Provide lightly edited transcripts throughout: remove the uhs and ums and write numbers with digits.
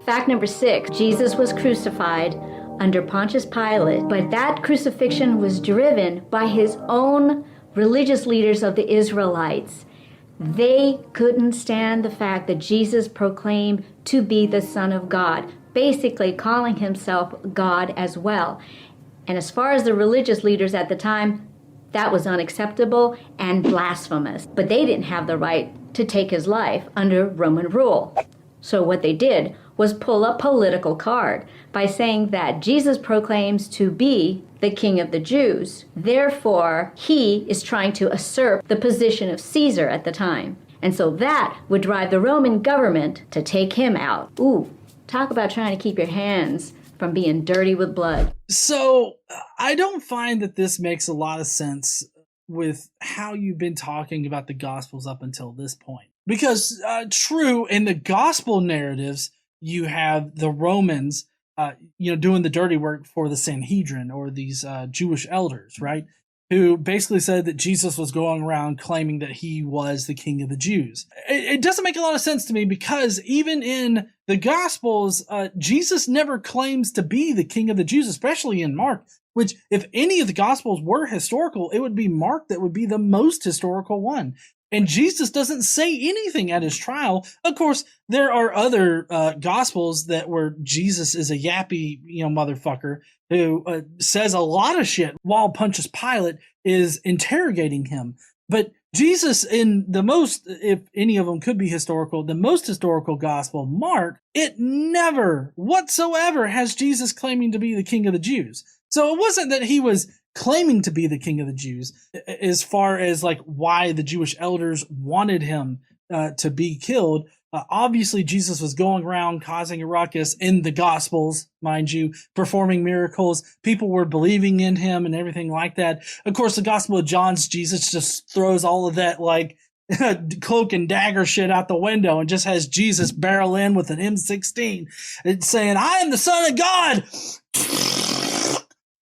Fact number 6, Jesus was crucified under Pontius Pilate, but that crucifixion was driven by his own religious leaders of the Israelites. They couldn't stand the fact that Jesus proclaimed to be the Son of God, basically calling himself God as well. And as far as the religious leaders at the time, that was unacceptable and blasphemous. But they didn't have the right to take his life under Roman rule. So what they did was pull a political card by saying that Jesus proclaims to be the King of the Jews. Therefore, he is trying to usurp the position of Caesar at the time. And so that would drive the Roman government to take him out. Ooh, talk about trying to keep your hands from being dirty with blood. So I don't find that this makes a lot of sense with how you've been talking about the Gospels up until this point. Because true, in the Gospel narratives, you have the Romans, doing the dirty work for the Sanhedrin or these Jewish elders, right? Who basically said that Jesus was going around claiming that he was the King of the Jews. It doesn't make a lot of sense to me because even in the Gospels, Jesus never claims to be the King of the Jews, especially in Mark, which if any of the Gospels were historical, it would be Mark that would be the most historical one. And Jesus doesn't say anything at his trial. Of course, there are other Gospels where Jesus is a yappy, motherfucker who says a lot of shit while Pontius Pilate is interrogating him. But Jesus, in the most, if any of them could be historical, the most historical Gospel, Mark, it never whatsoever has Jesus claiming to be the King of the Jews. So it wasn't that he was claiming to be the King of the Jews as far as like why the Jewish elders wanted him to be killed. Obviously, Jesus was going around causing a ruckus in the Gospels, mind you, performing miracles. People were believing in him and everything like that. Of course, the Gospel of John's Jesus just throws all of that like cloak and dagger shit out the window and just has Jesus barrel in with an M16. It's saying, "I am the Son of God.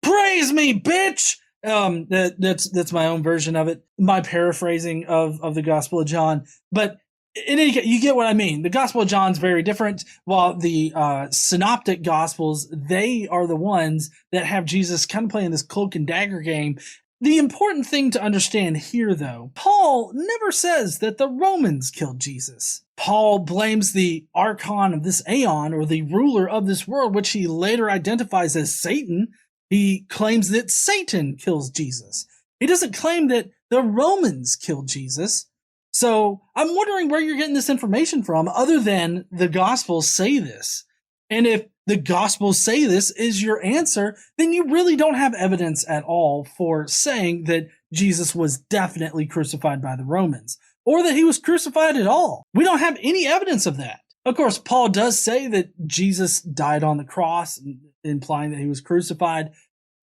Praise me, bitch." That's my own version of it, my paraphrasing of the Gospel of John. But in any case, you get what I mean. The Gospel of John's very different, while the synoptic Gospels, they are the ones that have Jesus kind of playing this cloak and dagger game. The important thing to understand here, though, Paul never says that the Romans killed Jesus. Paul blames the archon of this aeon, or the ruler of this world, which he later identifies as Satan. He claims that Satan kills Jesus. He doesn't claim that the Romans killed Jesus. So I'm wondering where you're getting this information from, other than the Gospels say this. And if the Gospels say this is your answer, then you really don't have evidence at all for saying that Jesus was definitely crucified by the Romans, or that he was crucified at all. We don't have any evidence of that. Of course, Paul does say that Jesus died on the cross, implying that he was crucified,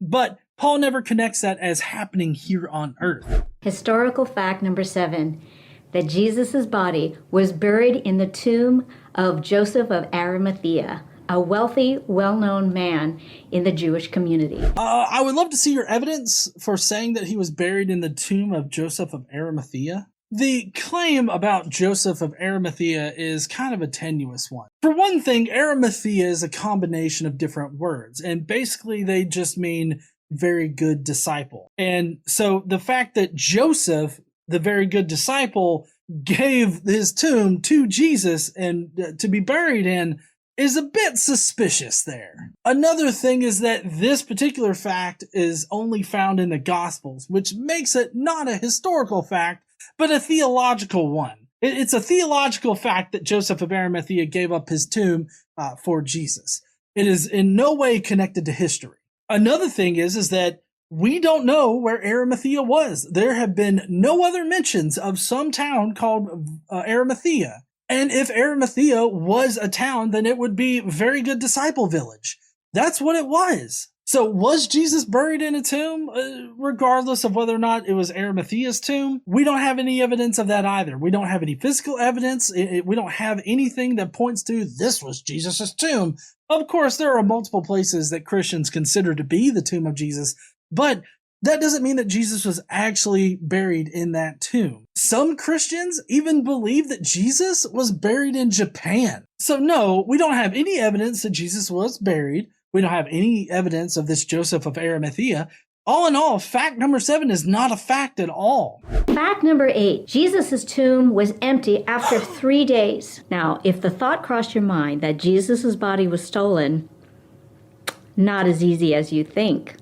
but Paul never connects that as happening here on earth. Historical fact number 7, that Jesus' body was buried in the tomb of Joseph of Arimathea, a wealthy, well-known man in the Jewish community. I would love to see your evidence for saying that he was buried in the tomb of Joseph of Arimathea. The claim about Joseph of Arimathea is kind of a tenuous one. For one thing, Arimathea is a combination of different words, and basically they just mean very good disciple. And so the fact that Joseph, the very good disciple, gave his tomb to Jesus and to be buried in is a bit suspicious there. Another thing is that this particular fact is only found in the Gospels, which makes it not a historical fact, but a theological one. It's a theological fact that Joseph of Arimathea gave up his tomb for Jesus. It is in no way connected to history. Another thing is that we don't know where Arimathea was. There have been no other mentions of some town called Arimathea. And if Arimathea was a town, then it would be Very Good Disciple Village. That's what it was. So was Jesus buried in a tomb, regardless of whether or not it was Arimathea's tomb? We don't have any evidence of that either. We don't have any physical evidence. We don't have anything that points to this was Jesus' tomb. Of course, there are multiple places that Christians consider to be the tomb of Jesus, but that doesn't mean that Jesus was actually buried in that tomb. Some Christians even believe that Jesus was buried in Japan. So no, we don't have any evidence that Jesus was buried. We don't have any evidence of this Joseph of Arimathea. All in all, fact number 7 is not a fact at all. Fact number 8, Jesus' tomb was empty after 3 days. Now, if the thought crossed your mind that Jesus' body was stolen, not as easy as you think,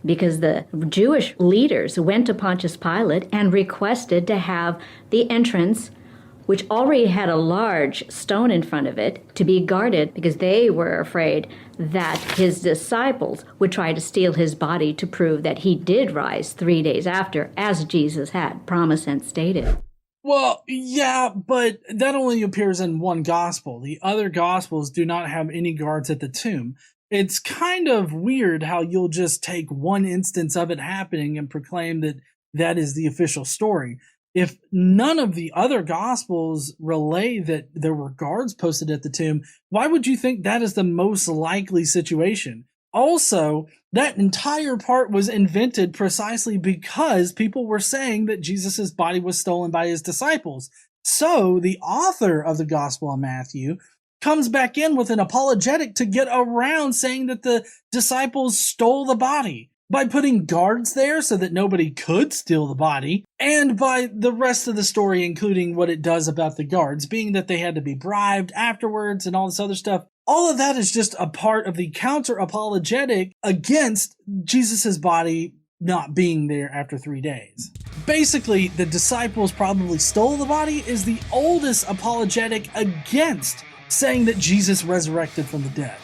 because the Jewish leaders went to Pontius Pilate and requested to have the entrance, which already had a large stone in front of it, to be guarded because they were afraid that his disciples would try to steal his body to prove that he did rise 3 days after, as Jesus had promised and stated. Well, yeah, but that only appears in one gospel. The other gospels do not have any guards at the tomb. It's kind of weird how you'll just take one instance of it happening and proclaim that that is the official story. If none of the other gospels relay that there were guards posted at the tomb, why would you think that is the most likely situation? Also, that entire part was invented precisely because people were saying that Jesus' body was stolen by his disciples. So the author of the Gospel of Matthew comes back in with an apologetic to get around saying that the disciples stole the body by putting guards there so that nobody could steal the body, and by the rest of the story including what it does about the guards, being that they had to be bribed afterwards and all this other stuff. All of that is just a part of the counter-apologetic against Jesus' body not being there after 3 days. Basically, the disciples probably stole the body is the oldest apologetic against saying that Jesus resurrected from the dead.